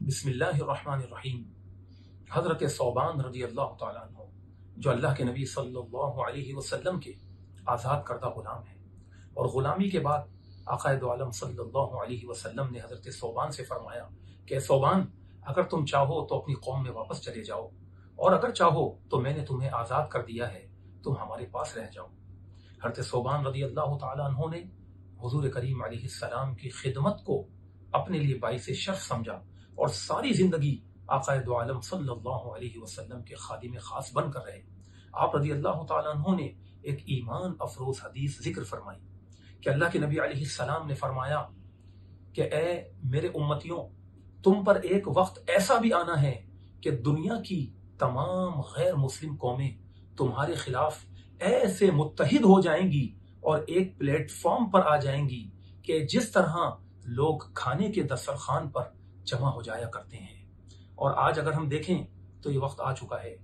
بسم اللہ الرحمن الرحیم۔ حضرت ثوبان رضی اللہ تعالیٰ عنہ جو اللہ کے نبی صلی اللہ علیہ وسلم کے آزاد کردہ غلام ہیں، اور غلامی کے بعد آقا دو عالم صلی اللہ علیہ وسلم نے حضرت ثوبان سے فرمایا کہ ثوبان، اگر تم چاہو تو اپنی قوم میں واپس چلے جاؤ، اور اگر چاہو تو میں نے تمہیں آزاد کر دیا ہے، تم ہمارے پاس رہ جاؤ۔ حضرت ثوبان رضی اللہ تعالیٰ عنہ نے حضور کریم علیہ السلام کی خدمت کو اپنے لیے باعث شرف سمجھا اور ساری زندگی آقا دو عالم صلی اللہ علیہ وسلم کے خادم خاص بن کر رہے۔ آپ رضی اللہ تعالیٰ عنہ نے ایک ایمان افروز حدیث ذکر فرمائی کہ اللہ کے نبی علیہ السلام نے فرمایا کہ اے میرے امتیوں، تم پر ایک وقت ایسا بھی آنا ہے کہ دنیا کی تمام غیر مسلم قومیں تمہارے خلاف ایسے متحد ہو جائیں گی اور ایک پلیٹ فارم پر آ جائیں گی کہ جس طرح لوگ کھانے کے دسترخوان پر جمع ہو جایا کرتے ہیں۔ اور آج اگر ہم دیکھیں تو یہ وقت آ چکا ہے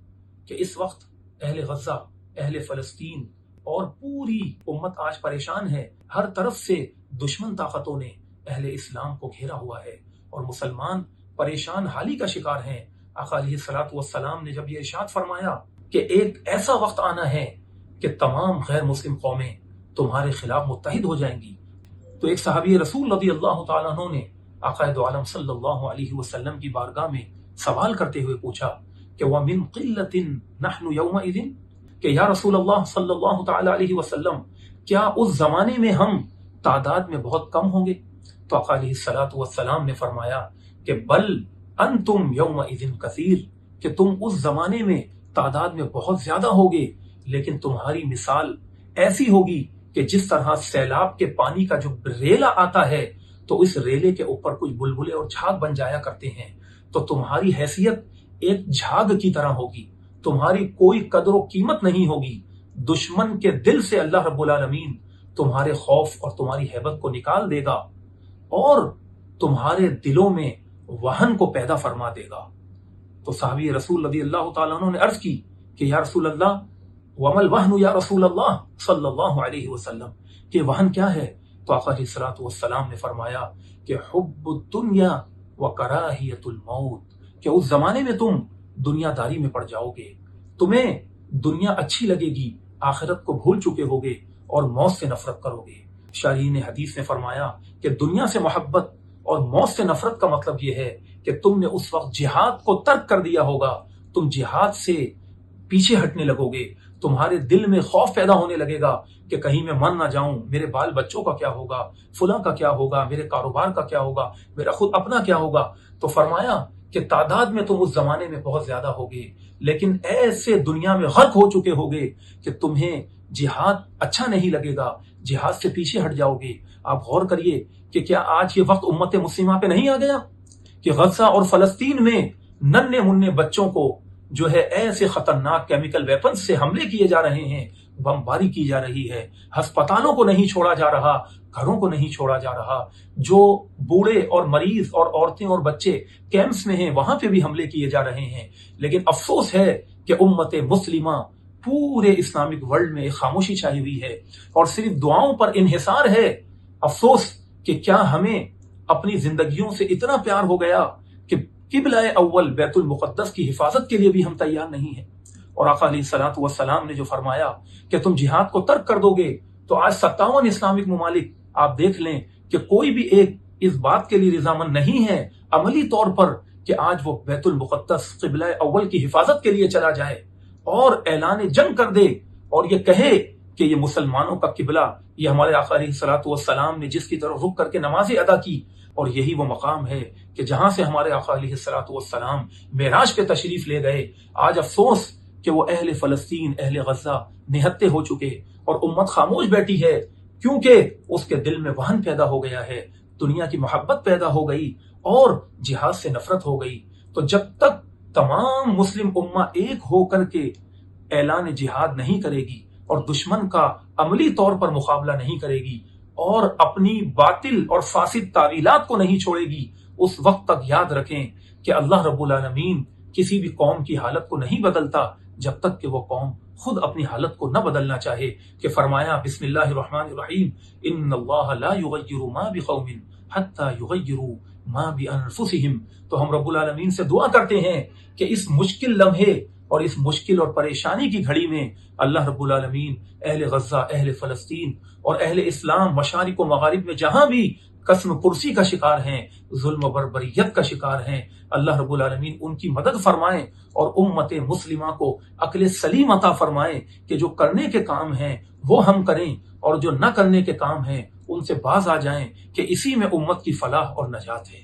کہ اس وقت اہل غزہ، اہل فلسطین اور پوری امت آج پریشان ہے۔ ہر طرف سے دشمن طاقتوں نے اہل اسلام کو گھیرا ہوا ہے اور مسلمان پریشان حالی کا شکار ہیں۔ آقا علیہ الصلوۃ والسلام نے جب یہ ارشاد فرمایا کہ ایک ایسا وقت آنا ہے کہ تمام غیر مسلم قومیں تمہارے خلاف متحد ہو جائیں گی، تو ایک صحابی رسول رضی اللہ تعالیٰ عنہ نے آقا دو عالم صلی اللہ علیہ وسلم کی بارگاہ میں سوال کرتے ہوئے پوچھا کہ وَمِن قِلَّةٍ نَحْنُ يَوْمَئِذٍ، کہ یا رسول اللہ صلی اللہ تعالیٰ علیہ وسلم، کیا اس زمانے میں ہم تعداد میں بہت کم ہوں گے؟ تو آقا علیہ الصلوۃ والسلام نے فرمایا کہ بل انتم یومئذ کثیر، کہ تم اس زمانے میں تعداد میں بہت زیادہ ہوگے، لیکن تمہاری مثال ایسی ہوگی کہ جس طرح سیلاب کے پانی کا جو ریلا آتا ہے تو اس ریلے کے اوپر کچھ بلبلے اور جھاگ بن جایا کرتے ہیں، تو تمہاری حیثیت ایک جھاگ کی طرح ہوگی، تمہاری کوئی قدر و قیمت نہیں ہوگی۔ دشمن کے دل سے اللہ رب العالمین تمہارے خوف اور تمہاری ہیبت کو نکال دے گا اور تمہارے دلوں میں وہن کو پیدا فرما دے گا۔ تو صحابی رسول رضی اللہ تعالیٰ عنہ نے عرض کی کہ یا رسول اللہ، وَمَا الْوَهْنُ یا رسول اللہ صلی اللہ علیہ وسلم، کہ وہن کیا ہے؟ تو آقا علیہ الصلوۃ والسلام نے فرمایا کہ حب الدنیا وکراہیت الموت، کہ اس زمانے میں تم دنیا داری میں پڑ جاؤ گے، تمہیں دنیا اچھی لگے گی، آخرت کو بھول چکے ہوگے اور موت سے نفرت کرو گے۔ شارحین حدیث نے فرمایا کہ دنیا سے محبت اور موت سے نفرت کا مطلب یہ ہے کہ تم نے اس وقت جہاد کو ترک کر دیا ہوگا، تم جہاد سے پیچھے ہٹنے لگو گے، تمہارے دل میں خوف پیدا ہونے لگے گا کہ کہیں میں من نہ جاؤں، میرے بال بچوں کا کیا ہوگا، فلاں کا کیا ہوگا، میرے کاروبار کا کیا ہوگا، میرا خود اپنا کیا ہوگا۔ تو فرمایا کہ تعداد میں تم اس زمانے میں بہت زیادہ ہوگے، لیکن ایسے دنیا میں غرق ہو چکے ہوگے کہ تمہیں جہاد اچھا نہیں لگے گا، جہاد سے پیچھے ہٹ جاؤ گے۔ آپ غور کریے کہ کیا آج یہ وقت امت مسلمہ پہ نہیں آ گیا کہ غزہ اور فلسطین میں ننھے منھے بچوں کو جو ہے ایسے خطرناک کیمیکل ویپنز سے حملے کیے جا رہے ہیں، بمباری کی جا رہی ہے، ہسپتالوں کو نہیں چھوڑا جا رہا، گھروں کو نہیں چھوڑا جا رہا، جو بوڑھے اور مریض اور عورتیں اور بچے کیمپس میں ہیں وہاں پہ بھی حملے کیے جا رہے ہیں۔ لیکن افسوس ہے کہ امت مسلمہ پورے اسلامک ورلڈ میں ایک خاموشی چھائی ہوئی ہے اور صرف دعاؤں پر انحصار ہے۔ افسوس کہ کیا ہمیں اپنی زندگیوں سے اتنا پیار ہو گیا کہ قبلہ اول بیت المقدس کی حفاظت کے لیے بھی ہم تیار نہیں ہیں۔ اور آقا علیہ الصلوۃ والسلام نے جو فرمایا کہ تم جہاد کو ترک کر دو گے، تو آج 57 اسلامک ممالک آپ دیکھ لیں کہ کوئی بھی ایک اس بات کے لیے رضامند نہیں ہے عملی طور پر کہ آج وہ بیت المقدس قبلہ اول کی حفاظت کے لیے چلا جائے اور اعلان جنگ کر دے اور یہ کہے کہ یہ مسلمانوں کا قبلہ، یہ ہمارے آقا علیہ الصلوۃ والسلام نے جس کی طرف رخ کر کے نمازیں ادا کی، اور یہی وہ مقام ہے کہ جہاں سے ہمارے آقا علیہ الصلوۃ والسلام معراج پہ تشریف لے گئے۔ آج افسوس کہ وہ اہل فلسطین، اہل غزہ نہتے ہو چکے اور امت خاموش بیٹھی ہے، کیونکہ اس کے دل میں وہن پیدا ہو گیا ہے، دنیا کی محبت پیدا ہو گئی اور جہاد سے نفرت ہو گئی۔ تو جب تک تمام مسلم امہ ایک ہو کر کے اعلان جہاد نہیں کرے گی اور دشمن کا عملی طور پر مقابلہ نہیں کرے گی اور اپنی باطل اور فاسد تعویلات کو نہیں چھوڑے گی، اس وقت تک یاد رکھیں کہ اللہ رب العالمین کسی بھی قوم کی حالت کو نہیں بدلتا جب تک کہ وہ قوم خود اپنی حالت کو نہ بدلنا چاہے۔ کہ فرمایا بسم اللہ الرحمن الرحیم، ان اللہ لا یغیر ما بقوم حتی یغیروا ما بانفسہم، تو ہم رب العالمین سے دعا کرتے ہیں کہ اس مشکل لمحے اور اس مشکل اور پریشانی کی گھڑی میں اللہ رب العالمین اہل غزہ، اہل فلسطین اور اہل اسلام مشارق و مغارب میں جہاں بھی قسم پرسی کا شکار ہیں، ظلم و بربریت کا شکار ہیں، اللہ رب العالمین ان کی مدد فرمائیں اور امت مسلمہ کو عقل سلیم عطا فرمائیں کہ جو کرنے کے کام ہیں وہ ہم کریں اور جو نہ کرنے کے کام ہیں ان سے باز آ جائیں، کہ اسی میں امت کی فلاح اور نجات ہے۔